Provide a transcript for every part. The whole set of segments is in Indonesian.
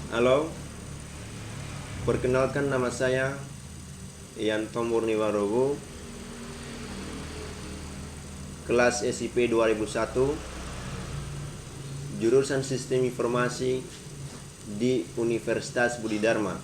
Halo, perkenalkan nama saya Yanto Murniwarogo, kelas SIP 2001, jurusan Sistem Informasi di Universitas Budi Dharma.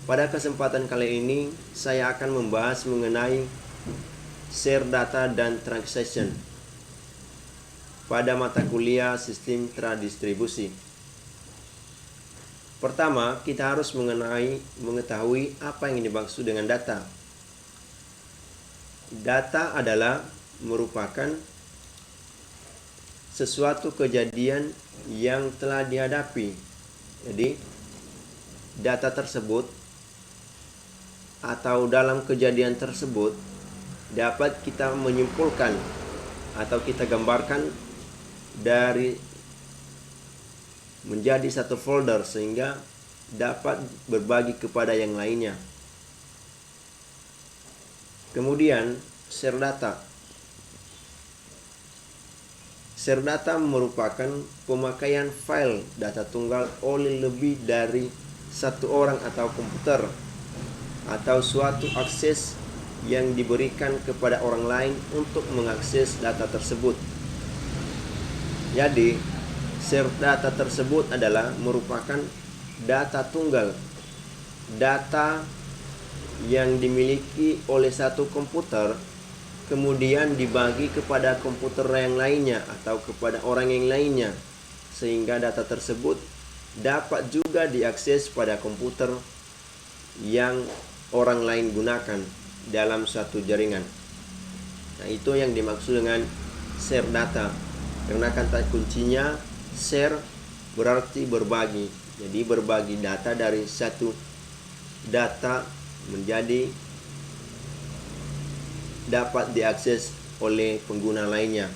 Pada kesempatan kali ini, saya akan membahas mengenai share data dan transaction pada mata kuliah Sistem Tradistribusi. Pertama, kita harus mengetahui apa yang dimaksud dengan data. Data adalah merupakan sesuatu kejadian yang telah dihadapi. Jadi, data tersebut atau dalam kejadian tersebut dapat kita menyimpulkan atau kita gambarkan dari menjadi satu folder sehingga dapat berbagi kepada yang lainnya. Kemudian, share data. Share data merupakan pemakaian file data tunggal oleh lebih dari satu orang atau komputer atau suatu akses yang diberikan kepada orang lain untuk mengakses data tersebut. Jadi, share data tersebut adalah merupakan data tunggal, data yang dimiliki oleh satu komputer kemudian dibagi kepada komputer yang lainnya atau kepada orang yang lainnya, sehingga data tersebut dapat juga diakses pada komputer yang orang lain gunakan dalam suatu jaringan. Nah, itu yang dimaksud dengan share data, karena kata kuncinya share berarti berbagi. Jadi berbagi data dari satu data menjadi dapat diakses oleh pengguna lainnya.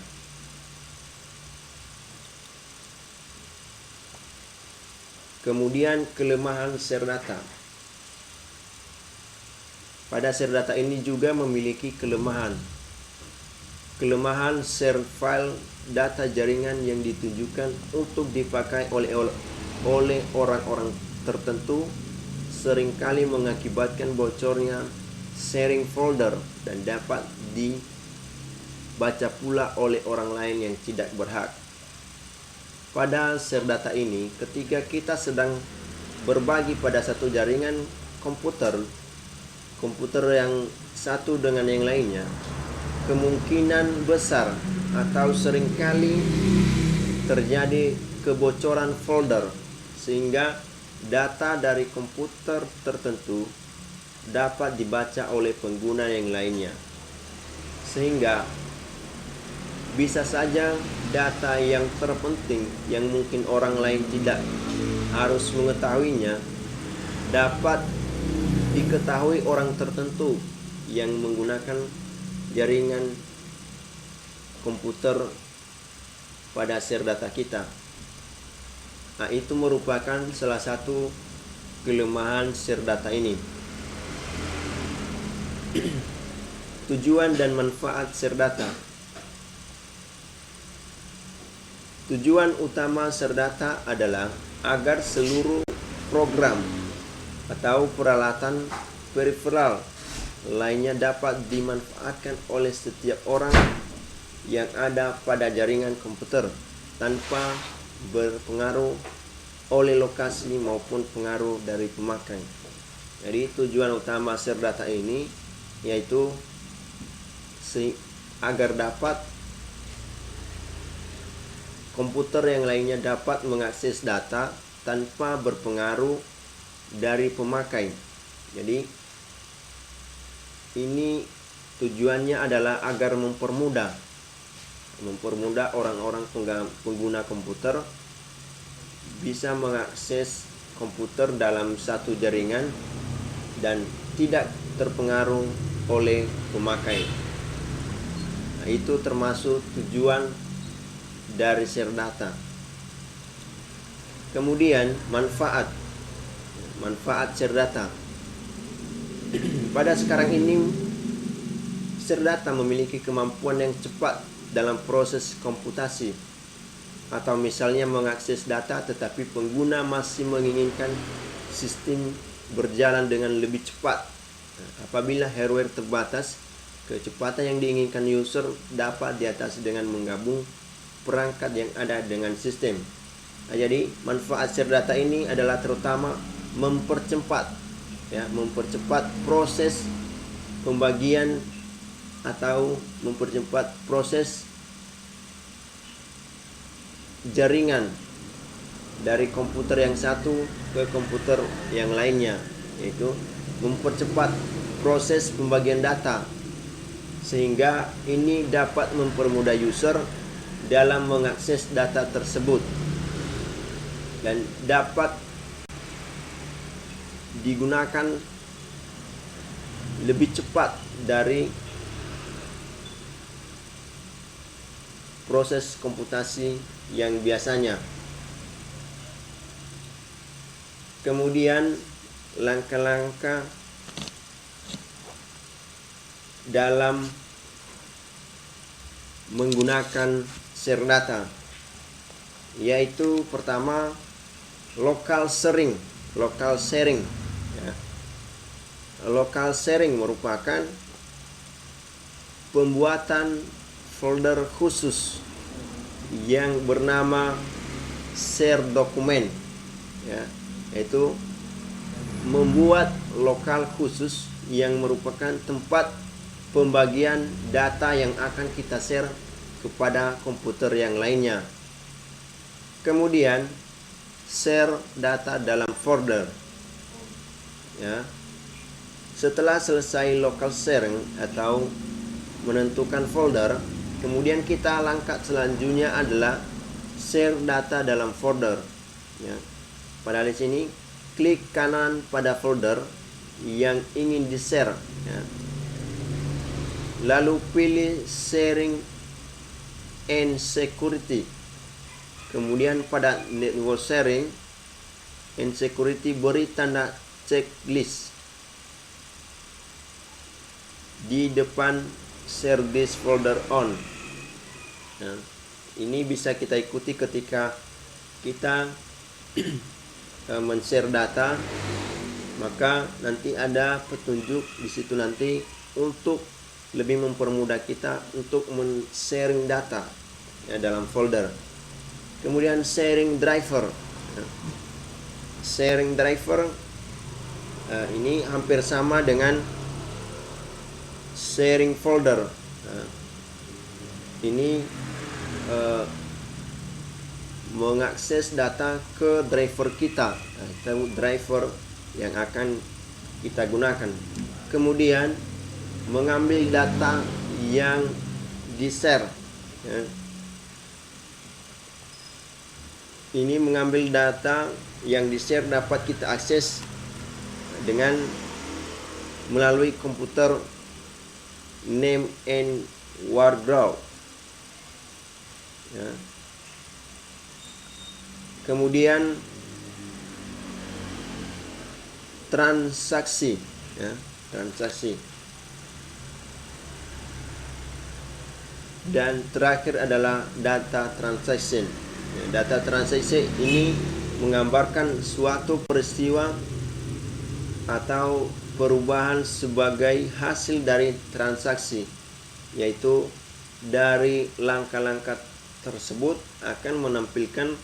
Kemudian kelemahan share data. Pada share data ini juga memiliki kelemahan. Kelemahan share file data jaringan yang ditujukan untuk dipakai oleh orang-orang tertentu seringkali mengakibatkan bocornya sharing folder dan dapat dibaca pula oleh orang lain yang tidak berhak. Pada share data ini, ketika kita sedang berbagi pada satu jaringan komputer yang satu dengan yang lainnya, kemungkinan besar atau seringkali terjadi kebocoran folder sehingga data dari komputer tertentu dapat dibaca oleh pengguna yang lainnya, sehingga bisa saja data yang terpenting yang mungkin orang lain tidak harus mengetahuinya dapat diketahui orang tertentu yang menggunakan jaringan komputer pada share data kita. Nah, itu merupakan salah satu kelemahan share data ini. Tujuan dan manfaat share data. Tujuan utama share data adalah agar seluruh program atau peralatan periferal lainnya dapat dimanfaatkan oleh setiap orang yang ada pada jaringan komputer tanpa berpengaruh oleh lokasi maupun pengaruh dari pemakai. Jadi tujuan utama share data ini yaitu agar dapat komputer yang lainnya dapat mengakses data tanpa berpengaruh dari pemakai. Jadi ini tujuannya adalah agar mempermudah orang-orang pengguna komputer bisa mengakses komputer dalam satu jaringan dan tidak terpengaruh oleh pemakai. Nah, itu termasuk tujuan dari share data. Kemudian manfaat share data. Pada sekarang ini share data memiliki kemampuan yang cepat dalam proses komputasi. atau misalnya mengakses data tetapi pengguna masih menginginkan sistem berjalan dengan lebih cepat. Apabila hardware terbatas, kecepatan yang diinginkan user dapat diatasi dengan menggabung perangkat yang ada dengan sistem. Jadi manfaat share data ini adalah terutama mempercepat proses pembagian atau mempercepat proses jaringan dari komputer yang satu ke komputer yang lainnya, yaitu mempercepat proses pembagian data, sehingga ini dapat mempermudah user dalam mengakses data tersebut dan dapat digunakan lebih cepat dari proses komputasi yang biasanya. Kemudian langkah-langkah dalam menggunakan share data, yaitu pertama local sharing. Local sharing merupakan pembuatan folder khusus yang bernama share dokumen, yaitu membuat lokal khusus yang merupakan tempat pembagian data yang akan kita share kepada komputer yang lainnya. Kemudian share data dalam folder. Setelah selesai local sharing atau menentukan folder, kemudian kita langkah selanjutnya adalah share data dalam folder. Pada di sini klik kanan pada folder yang ingin di-share, lalu pilih sharing and security. Kemudian pada network sharing and security beri tanda checklist di depan share this folder on. Ini bisa kita ikuti ketika kita men-share data, maka nanti ada petunjuk di situ nanti untuk lebih mempermudah kita untuk men-sharing data dalam folder. Kemudian sharing driver. Sharing driver ini hampir sama dengan sharing folder. Ini mengakses data ke driver kita atau driver yang akan kita gunakan. Kemudian mengambil data yang di-share. Ini mengambil data yang di-share dapat kita akses dengan melalui komputer name and wardrobe. Kemudian transaksi, transaksi. Dan terakhir adalah data transaction. Data transaction ini menggambarkan suatu peristiwa atau perubahan sebagai hasil dari transaksi, yaitu dari langkah-langkah tersebut akan menampilkan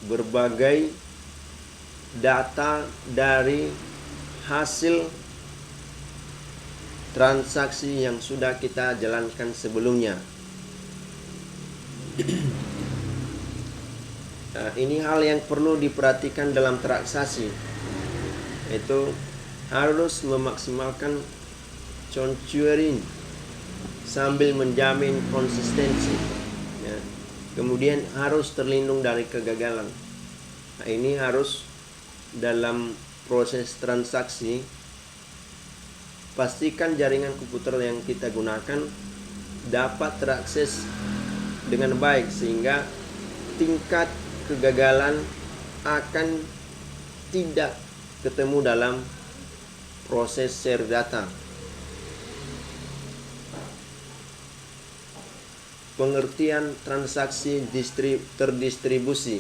berbagai data dari hasil transaksi yang sudah kita jalankan sebelumnya. Ini hal yang perlu diperhatikan dalam transaksi, yaitu harus memaksimalkan concuring sambil menjamin konsistensi. Kemudian harus terlindung dari kegagalan. Ini harus dalam proses transaksi, pastikan jaringan komputer yang kita gunakan dapat terakses dengan baik sehingga tingkat kegagalan akan tidak ketemu dalam proses share data. pengertian transaksi terdistribusi.